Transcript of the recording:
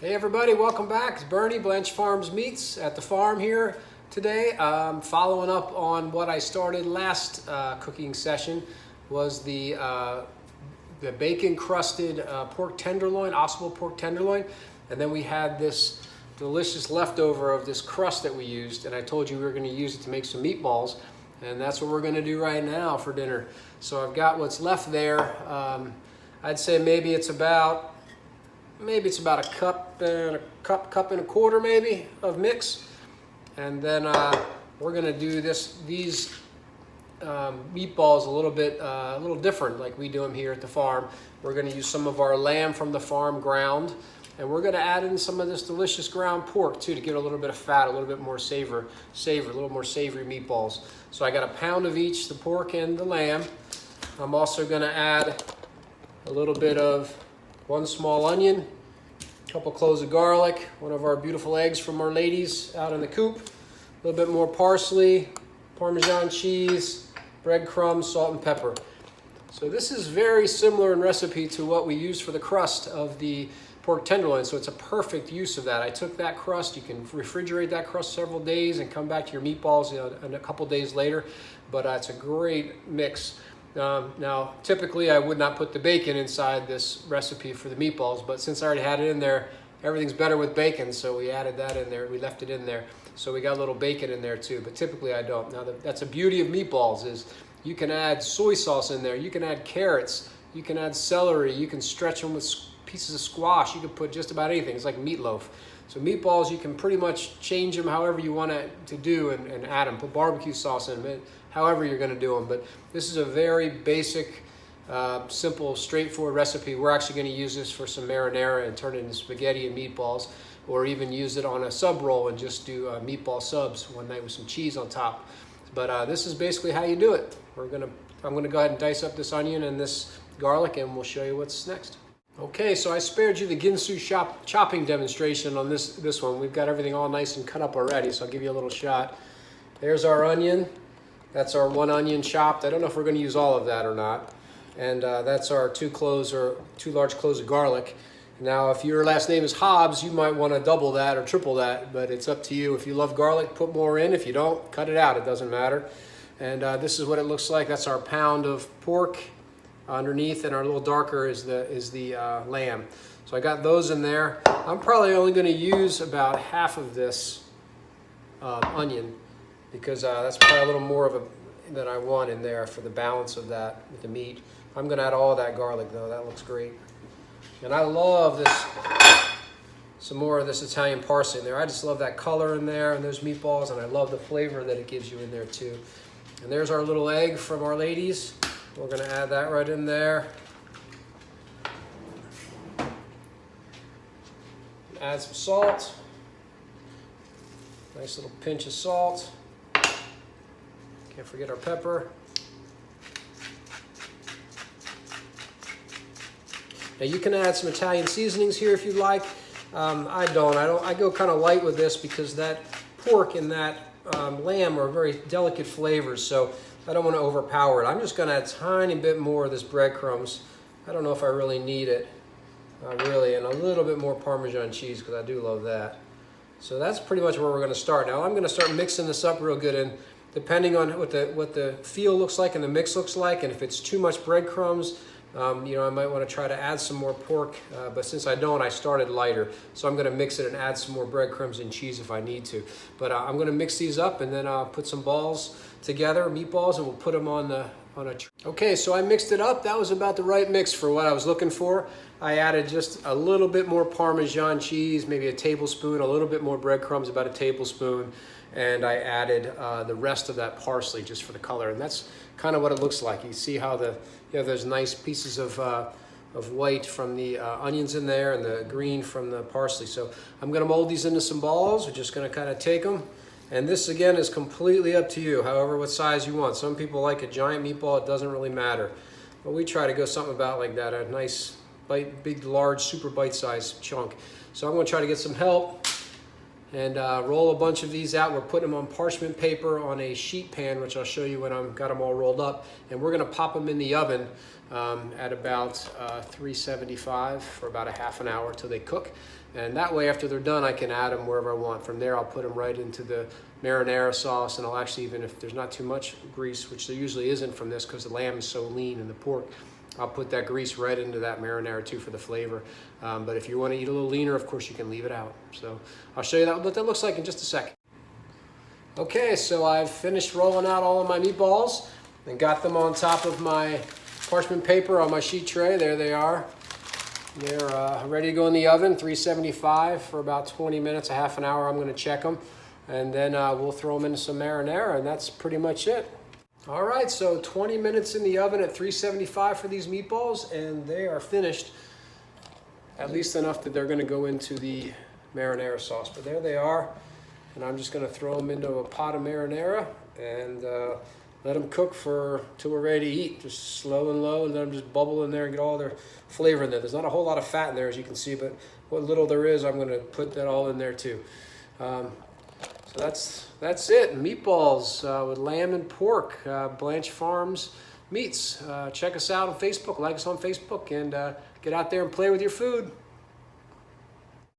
Hey everybody, welcome back. It's Bernie, Blanch Farms Meats at the farm here today. Following up on what I started last cooking session was the bacon crusted pork tenderloin, ossable pork tenderloin. And then we had this delicious leftover of this crust that we used. And I told you we were gonna use it to make some meatballs. And that's what we're gonna do right now for dinner. So I've got what's left there. I'd say maybe it's about a cup and a quarter maybe of mix. And then we're gonna do these meatballs a little different like we do them here at the farm. We're gonna use some of our lamb from the farm ground, and we're gonna add in some of this delicious ground pork too to give it a little bit of fat, a little bit more savor, a little more savory meatballs. So I got a pound of each, the pork and the lamb. I'm also gonna add a little bit of one small onion, a couple cloves of garlic, one of our beautiful eggs from our ladies out in the coop, a little bit more parsley, Parmesan cheese, breadcrumbs, salt and pepper. So this is very similar in recipe to what we use for the crust of the pork tenderloin, so it's a perfect use of that. I took that crust, you can refrigerate that crust several days and come back to your meatballs a couple days later, but it's a great mix. Now, typically I would not put the bacon inside this recipe for the meatballs, but since I already had it in there, everything's better with bacon, so we added that in there. We left it in there. So we got a little bacon in there too, but typically I don't. Now, that's the beauty of meatballs is you can add soy sauce in there, you can add carrots, you can add celery, you can stretch them with pieces of squash, you can put just about anything. It's like meatloaf. So meatballs, you can pretty much change them however you want to do and add them. Put barbecue sauce in them, however you're going to do them. But this is a very basic, simple, straightforward recipe. We're actually going to use this for some marinara and turn it into spaghetti and meatballs, or even use it on a sub roll and just do meatball subs one night with some cheese on top. But this is basically how you do it. I'm going to go ahead and dice up this onion and this garlic, and we'll show you what's next. Okay, so I spared you the Ginsu chopping demonstration on this one. We've got everything all nice and cut up already, so I'll give you a little shot. There's our onion. That's our one onion chopped. I don't know if we're going to use all of that or not. And that's our two large cloves of garlic. Now, if your last name is Hobbs, you might want to double that or triple that, but it's up to you. If you love garlic, put more in. If you don't, cut it out. It doesn't matter. And this is what it looks like. That's our pound of pork underneath, and our little darker is the lamb. So I got those in there. I'm probably only going to use about half of this onion, because that's probably a little more of than I want in there for the balance of that with the meat. I'm going to add all that garlic though. That looks great. And I love this, some more of this Italian parsley in there. I just love that color in there and those meatballs, and I love the flavor that it gives you in there too. And there's our little egg from our ladies. We're going to add that right in there. Add some salt. Nice little pinch of salt. Can't forget our pepper. Now you can add some Italian seasonings here if you like. I don't. I go kind of light with this because that pork and that lamb are very delicate flavors, so I don't want to overpower it. I'm just going to add a tiny bit more of this breadcrumbs. I don't know if I really need it, really, and a little bit more Parmesan cheese because I do love that. So that's pretty much where we're going to start. Now I'm going to start mixing this up real good, and depending on what the feel looks like and the mix looks like, and if it's too much breadcrumbs, you know, I might want to try to add some more pork, but since I don't, I started lighter. So I'm going to mix it and add some more breadcrumbs and cheese if I need to. But I'm going to mix these up, and then I'll put some balls together, meatballs, and we'll put them on a tray. Okay, so I mixed it up. That was about the right mix for what I was looking for. I added just a little bit more Parmesan cheese, maybe a tablespoon, a little bit more breadcrumbs, about a tablespoon, and I added the rest of that parsley just for the color. And that's kind of what it looks like. You see how you have those nice pieces of white from the onions in there and the green from the parsley. So I'm going to mold these into some balls. We're just going to kind of take them. And this, again, is completely up to you, however, what size you want. Some people like a giant meatball. It doesn't really matter. But we try to go something about like that, a nice, big, large, super bite-sized chunk. So I'm going to try to get some help. and roll a bunch of these out. We're putting them on parchment paper on a sheet pan, which I'll show you when I've got them all rolled up. And we're gonna pop them in the oven at about 375 for about a half an hour till they cook. And that way, after they're done, I can add them wherever I want. From there, I'll put them right into the marinara sauce, and I'll actually, even if there's not too much grease, which there usually isn't from this because the lamb is so lean and the pork, I'll put that grease right into that marinara too for the flavor. But if you want to eat a little leaner, of course, you can leave it out. So I'll show you what that looks like in just a second. Okay, so I've finished rolling out all of my meatballs and got them on top of my parchment paper on my sheet tray. There they are. They're ready to go in the oven, 375 for about 20 minutes, a half an hour. I'm going to check them, and then we'll throw them into some marinara, and that's pretty much it. All right, so 20 minutes in the oven at 375 for these meatballs, and they are finished, at least enough that they're going to go into the marinara sauce. But there they are, and I'm just going to throw them into a pot of marinara and let them cook till we're ready to eat. Just slow and low, and let them just bubble in there and get all their flavor in there. There's not a whole lot of fat in there, as you can see, but what little there is, I'm going to put that all in there too. So that's it. Meatballs with lamb and pork, Blanch Farms Meats. Check us out on Facebook, like us on Facebook, and get out there and play with your food.